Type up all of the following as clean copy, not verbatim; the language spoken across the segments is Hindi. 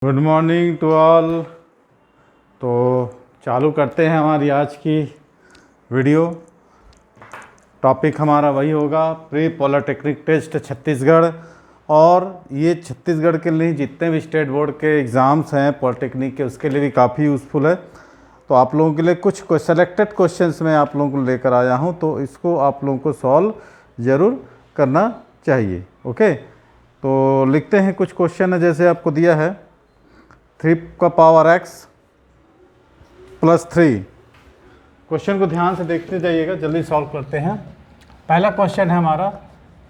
Good morning to all. तो चालू करते हैं हमारी आज की वीडियो। टॉपिक हमारा वही होगा, प्री पॉलिटेक्निक टेस्ट छत्तीसगढ़। और ये छत्तीसगढ़ के लिए जितने भी स्टेट बोर्ड के एग्ज़ाम्स हैं पॉलिटेक्निक के, उसके लिए भी काफ़ी यूज़फुल है। तो आप लोगों के लिए कुछ सेलेक्टेड क्वेश्चंस मैं आप लोगों को लेकर आया हूँ, तो इसको आप लोगों को सॉल्व ज़रूर करना चाहिए। ओके, तो लिखते हैं। कुछ क्वेश्चन है जैसे आपको दिया है 3 का पावर x प्लस 3। क्वेश्चन को ध्यान से देखते जाइएगा, जल्दी सॉल्व करते हैं। पहला क्वेश्चन है हमारा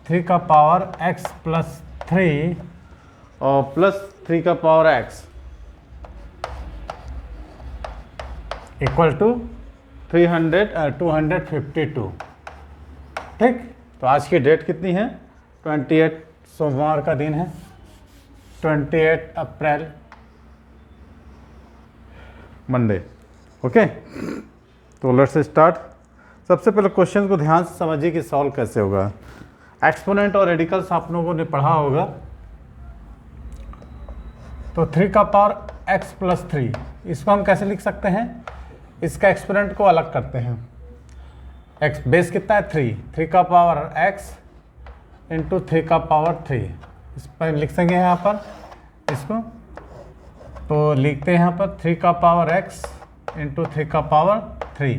3 का पावर x प्लस 3 और प्लस 3 का पावर x इक्वल टू 252। ठीक, तो आज की डेट कितनी है? 28, सोमवार का दिन है, 28 अप्रैल, मंडे। ओके, तो लेट्स स्टार्ट। सबसे पहले क्वेश्चन को ध्यान से समझिए कि सॉल्व कैसे होगा। एक्सपोनेंट और रेडिकल्स आप लोगों ने पढ़ा होगा। तो 3 का पावर x प्लस 3, इसको हम कैसे लिख सकते हैं? इसका एक्सपोनेंट को अलग करते हैं। x बेस कितना है? 3 का पावर x इंटू 3 का पावर 3, इस पर लिख सकेंगे यहाँ पर इसको। तो लिखते हैं यहाँ पर 3 का पावर x इंटू 3 का पावर 3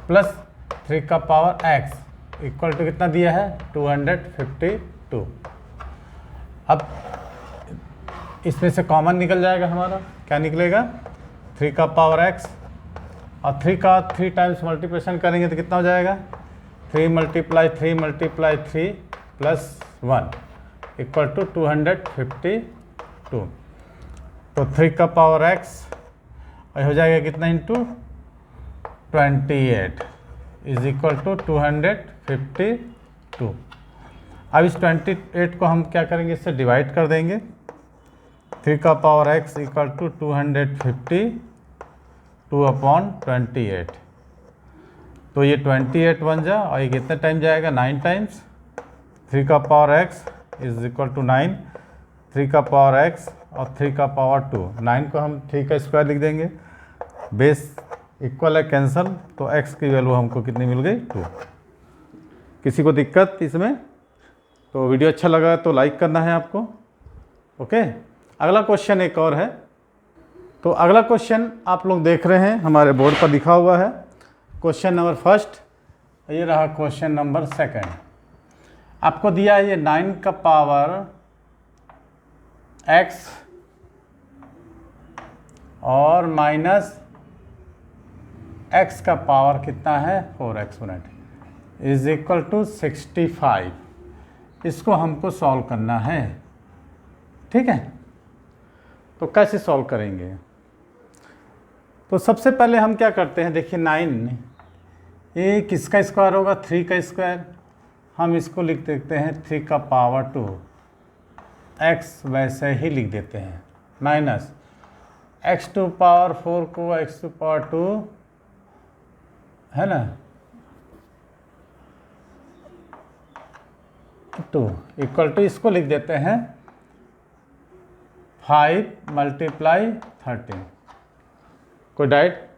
प्लस 3 का पावर x इक्वल टू कितना दिया है? 252। अब इसमें से कॉमन निकल जाएगा हमारा। क्या निकलेगा? 3 का पावर x और 3 का 3 टाइम्स मल्टीप्लिकेशन करेंगे तो कितना हो जाएगा? 3 multiply 3 multiply 3 plus 1 equal to 252। तो 3 का पावर x हो जाएगा कितना? Into 28 is equal to 252। अब इस 28 को हम क्या करेंगे? इससे डिवाइड कर देंगे। 3 का power x equal to 252 upon 28। तो ये 28 बन जा, और ये कितने टाइम जाएगा? 9 टाइम्स। 3 का power x is equal to 9, 3 का पावर x और 3 का पावर 2, 9 को हम 3 का स्क्वायर लिख देंगे। बेस इक्वल है, कैंसल, तो x की वैल्यू हमको कितनी मिल गई? 2। किसी को दिक्कत इसमें? तो वीडियो अच्छा लगा तो लाइक करना है आपको। ओके, अगला क्वेश्चन एक और है। तो अगला क्वेश्चन आप लोग देख रहे हैं, हमारे बोर्ड पर लिखा हुआ है क्वेश्चन नंबर फर्स्ट। ये रहा क्वेश्चन नंबर सेकंड। आपको दिया है ये 9 का पावर x और माइनस x का पावर कितना है? 4 एक्सपोनेंट इज इक्वल टू 65। इसको हमको सॉल्व करना है। ठीक है, तो कैसे सॉल्व करेंगे? तो सबसे पहले हम क्या करते हैं, देखिए 9 ये किसका स्क्वायर होगा? 3 का स्क्वायर। हम इसको लिख देते हैं 3 का पावर 2, x वैसे ही लिख देते हैं, माइनस x टू पावर 4 को x टू पावर 2 है ना, 2 इक्वल टू, इसको लिख देते हैं 5 मल्टीप्लाई 13। कोई डाइट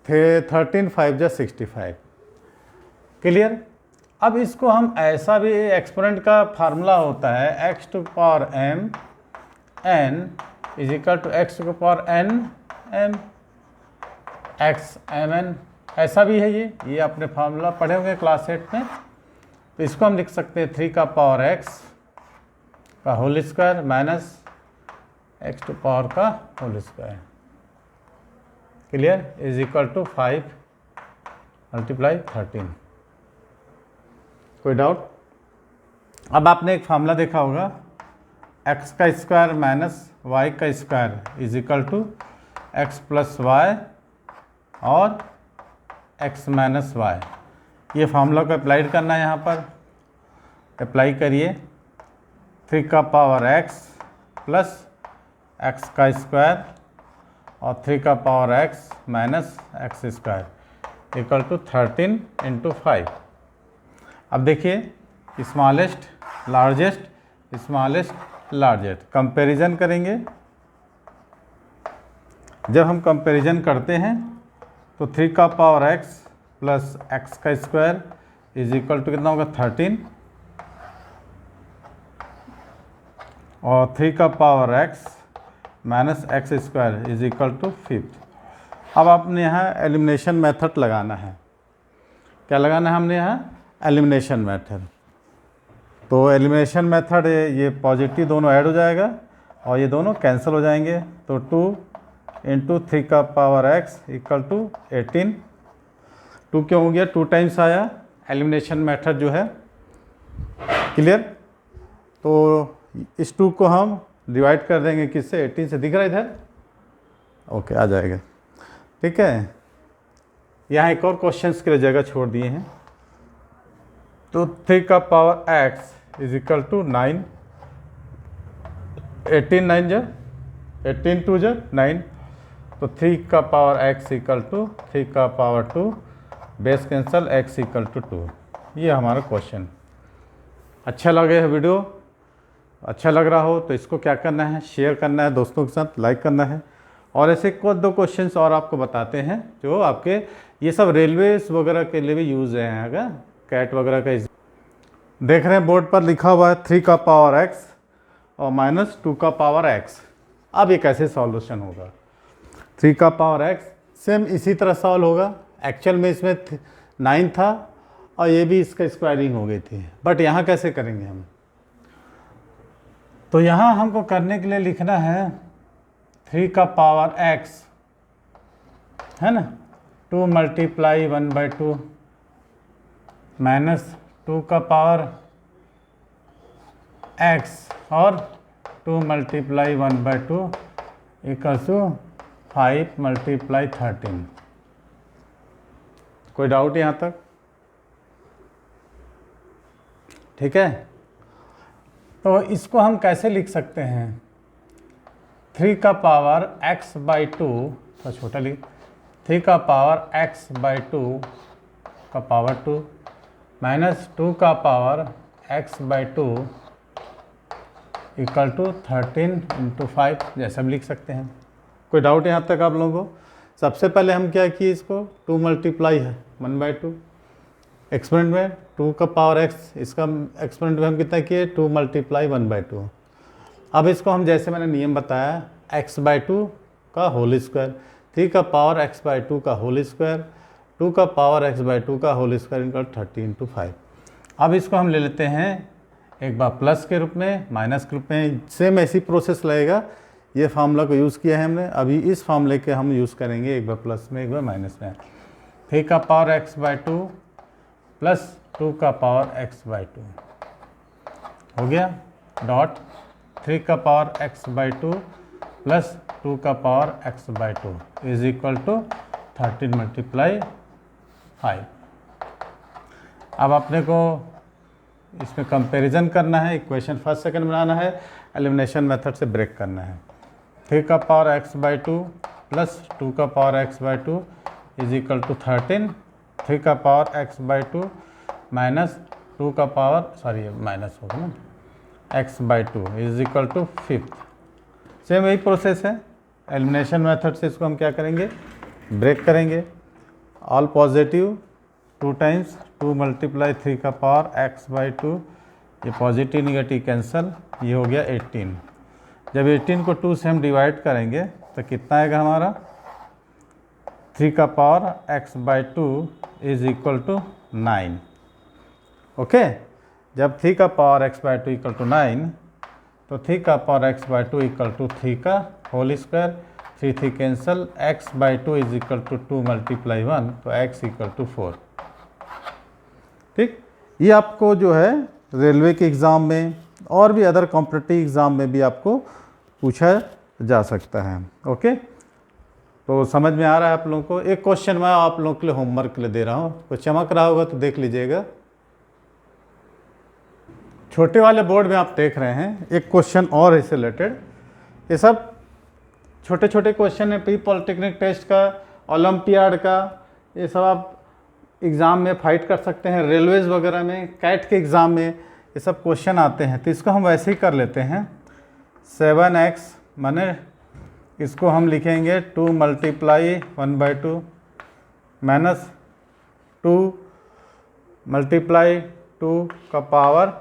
13 5 जा 65। क्लियर? अब इसको हम ऐसा भी, एक्सपोनेंट का फार्मूला होता है x to power m n is equal to x to power n m x m n, ऐसा भी है। ये आपने फार्मूला पढ़े होंगे क्लास 8 में। तो इसको हम लिख सकते हैं 3 का पावर x का whole square minus x to power का whole square. Clear? Is equal to 5 multiply 13। कोई डाउट? अब आपने एक फार्मूला देखा होगा, x का स्क्वायर माइनस y का square is equal to x plus y और x माइनस वाई। ये फार्मूला को अप्लाइड करना है, यहाँ पर अप्लाई करिए। 3 का पावर x प्लस x का स्क्वायर और 3 का power x minus x square equal to 13 into 5। अब देखिए smallest largest, smallest largest, comparison करेंगे जब हम कंपैरिजन करते हैं तो 3 का पावर x प्लस x का स्क्वायर इज इक्वल टू कितना होगा 13, और 3 का power x minus x square is equal to 5। अब आपने यहाँ एलिमिनेशन मेथड लगाना है। क्या लगाना है हमने यहाँ? Elimination method. तो एलिमिनेशन मेथड ये पॉजिटिव दोनों ऐड हो जाएगा और ये दोनों कैंसिल हो जाएंगे। तो 2 इंटू 3 का पावर x इक्वल टू 18। 2 क्यों हो गया? 2 टाइम्स आया एलिमिनेशन मेथड जो है। क्लियर? तो इस 2 को हम डिवाइड कर देंगे किससे? 18 से। दिख रहा है इधर? ओके, आ जाएगा। ठीक है, यहाँ एक और क्वेश्चंस के लिए जगह छोड़ दिए हैं। तो 3 का power x is equal to 9, 18 9 जा 18 2 जा 9, तो 3 का पावर x इक्वल टू 3 का power 2, base cancel, x equal to 2। ये हमारा क्वेश्चन। अच्छा लगे है वीडियो? अच्छा लग रहा हो तो इसको क्या करना है? शेयर करना है दोस्तों के साथ, लाइक करना है। और ऐसे को 2 क्वेश्चंस और आपको बताते हैं जो आपके ये सब रेलवेज वगैरह के लिए भी यूज़ हैं। अगर कैट वगैरह का देख रहे हैं बोर्ड पर लिखा हुआ है 3 का पावर x और माइनस 2 का पावर x। अब ये कैसे सॉल्यूशन होगा? 3 का पावर x सेम इसी तरह सॉल्व होगा। एक्चुअल में इसमें 9 था और ये भी इसका स्क्वायरिंग हो गई थी, बट यहाँ कैसे करेंगे हम? तो यहाँ हमको करने के लिए लिखना है 3 का पावर x है ना, 2 मल्टीप्लाई 1/2 माइनस 2 का पावर x और 2 मल्टीप्लाई 1/2 इक्वल टू 5 मल्टीप्लाई 13। कोई डाउट यहाँ तक? ठीक है, तो इसको हम कैसे लिख सकते हैं? 3 का पावर x/2 तो छोटा लिख, 3 का पावर x/2 का पावर 2 माइनस 2 का power x/2 equal to 13 into 5, जैसा भी लिख सकते हैं। कोई डाउट यहाँ तक आप लोगों को? सबसे पहले हम क्या किए, इसको 2 मल्टीप्लाई है 1/2 एक्सपेरेंट में, 2 का पावर x, इसका एक्सपेरेंट में हम कितना किए? 2 मल्टीप्लाई 1/2। अब इसको हम जैसे मैंने नियम बताया x/2 का होल स्क्वायर, 3 का पावर x/2 का होल स्क्वायर, 2 का पावर x/2 का होल स्क्वायर इनका 30 इंटू 5। अब इसको हम ले लेते हैं एक बार प्लस के रूप में, माइनस के रूप में। सेम ऐसी प्रोसेस लगेगा। ये फार्मूला को यूज़ किया है हमने, अभी इस फार्मूले के हम यूज़ करेंगे, एक बार प्लस में एक बार माइनस में। 3 का पावर x/2 प्लस 2 का पावर x/2 हो गया, डॉट 3 का पावर x/2 प्लस 2 का power x/2 is equal to 13 multiply 5। अब अपने को इसमें कंपैरिजन करना है, इक्वेशन फर्स्ट सेकंड बनाना है, एलिमिनेशन मेथड से ब्रेक करना है। 3 का पावर x/2 प्लस 2 का power x/2 is equal to 13, 3 का पावर x/2 माइनस 2 का पावर, सॉरी माइनस होगा ना, x/2 is equal to 5। Same यही प्रोसेस है, एलिमिनेशन मेथड से इसको हम क्या करेंगे? ब्रेक करेंगे। ऑल पॉजिटिव 2 टाइम्स 2 मल्टीप्लाई 3 का पावर x/2, ये पॉजिटिव निगेटिव कैंसल, ये हो गया 18। जब 18 को 2 से हम डिवाइड करेंगे तो कितना आएगा हमारा? 3 का power x/2 is equal to 9। Okay, जब 3 का पावर x/2 इक्वल टू 9, तो 3 का पावर x/2 इक्वल टू 3 का whole square, 3 cancel, x/2 is equal to 2 multiply 1, तो x इक्वल टू 4। ठीक, ये आपको जो है रेलवे के एग्ज़ाम में और भी अदर कॉम्पिटिटिव एग्ज़ाम में भी आपको पूछा जा सकता है। ओके, तो समझ में आ रहा है आप लोगों को? एक क्वेश्चन मैं आप लोगों के लिए होमवर्क के लिए दे रहा हूँ, कुछ चमक रहा होगा तो देख लीजिएगा। छोटे वाले बोर्ड में आप देख रहे हैं एक क्वेश्चन और इससे रिलेटेड। ये सब छोटे छोटे क्वेश्चन है, प्री पॉलिटेक्निक टेस्ट का, ओलंपियाड का, ये सब आप एग्ज़ाम में फाइट कर सकते हैं। रेलवेज़ वगैरह में, कैट के एग्ज़ाम में ये सब क्वेश्चन आते हैं, तो इसको हम वैसे ही कर लेते हैं। 7x माने इसको हम लिखेंगे 2 मल्टीप्लाई 1/2 माइनस 2 मल्टीप्लाई 2 का पावर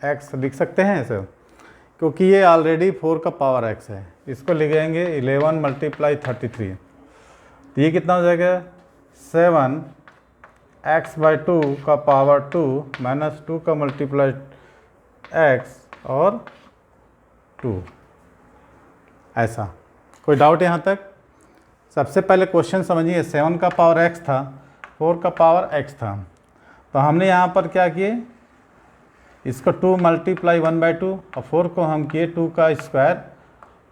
x लिख सकते हैं इसे, क्योंकि ये ऑलरेडी 4 का पावर x है। इसको लिखेंगे 11 मल्टीप्लाई 33, तो ये कितना हो जाएगा 7x/2 का पावर 2 माइनस 2 का मल्टीप्लाई x और 2। ऐसा कोई डाउट यहाँ तक? सबसे पहले क्वेश्चन समझिए, 7 का पावर x था, 4 का पावर x था, तो हमने यहाँ पर क्या किए, इसको 2 मल्टीप्लाई 1/2 और 4 को हम किए 2 का स्क्वायर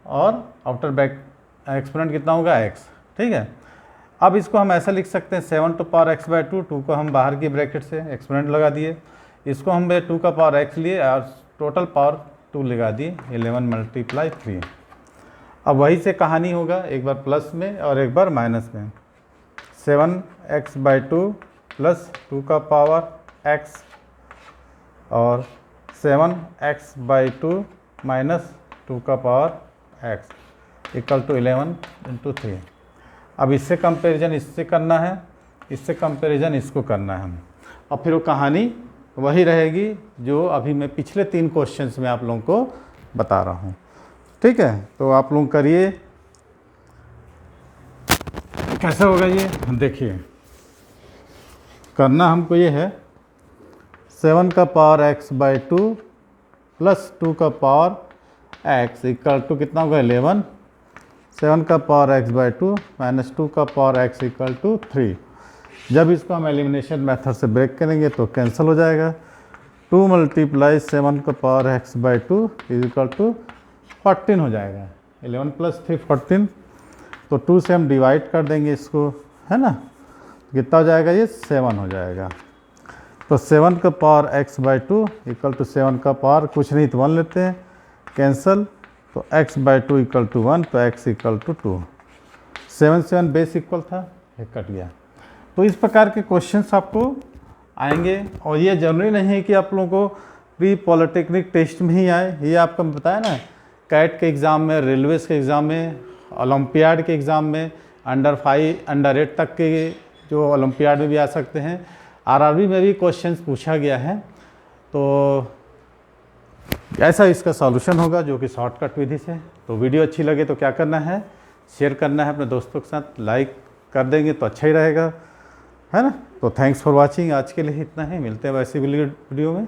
और आफ्टर बैक एक्सपोनेंट कितना होगा x। ठीक है, अब इसको हम ऐसा लिख सकते हैं 7 टू पावर x/2, 2 को हम बाहर की ब्रैकेट से एक्सपोनेंट लगा दिए, इसको हम 2 का पावर x लिए और टोटल पावर 2 लगा दिए 11 मल्टीप्लाई 3। अब वही से कहानी होगा, एक बार प्लस में और एक बार माइनस में। 7x/2 प्लस 2 का पावर x और 7x/2 माइनस 2 का पावर x इक्वल टू 11 × 3। अब इससे कंपैरिजन इससे करना है, इससे कंपैरिजन इसको करना है, और फिर वो कहानी वही रहेगी जो अभी मैं पिछले 3 क्वेश्चंस में आप लोगों को बता रहा हूँ। ठीक है, तो आप लोग करिए, कैसे होगा ये देखिए। करना हमको ये है 7 का पावर x/2 प्लस 2 का पावर x इक्वल टू कितना होगा 11, 7 का पावर x/2 माइनस 2 का पावर x इक्वल टू 3। जब इसको हम एलिमिनेशन मेथड से ब्रेक करेंगे तो कैंसिल हो जाएगा। 2 मल्टीप्लाई 7 का power x/2 is equal to 14 हो जाएगा। 11 प्लस 3 14, तो 2 से हम डिवाइड कर देंगे इसको, है ना, कितना हो जाएगा, ये 7 हो जाएगा। तो 7 का पावर x/2 इक्वल टू 7 का पावर कुछ नहीं तो 1 लेते हैं, कैंसल, तो x/2 इक्वल टू 1, तो x equal to 2। 7 base equal था, ये कट गया। तो इस प्रकार के क्वेश्चंस आपको आएंगे, और ये जरूरी नहीं है कि आप लोगों को प्री पॉलिटेक्निक टेस्ट में ही आए। ये आपको बताया ना, कैट के एग्ज़ाम में, रेलवेज़ के एग्ज़ाम में, ओलंपियाड के एग्ज़ाम में, अंडर 5 अंडर 8 तक के जो ओलंपियाड में भी आ सकते हैं, आरआरबी में भी क्वेश्चंस पूछा गया है। तो ऐसा इसका सॉल्यूशन होगा जो कि शॉर्टकट विधि से। तो वीडियो अच्छी लगे तो क्या करना है, शेयर करना है अपने दोस्तों के साथ, लाइक कर देंगे तो अच्छा ही रहेगा, है ना। तो थैंक्स फॉर वाचिंग, आज के लिए इतना ही, मिलते हैं वैसी वीडियो में।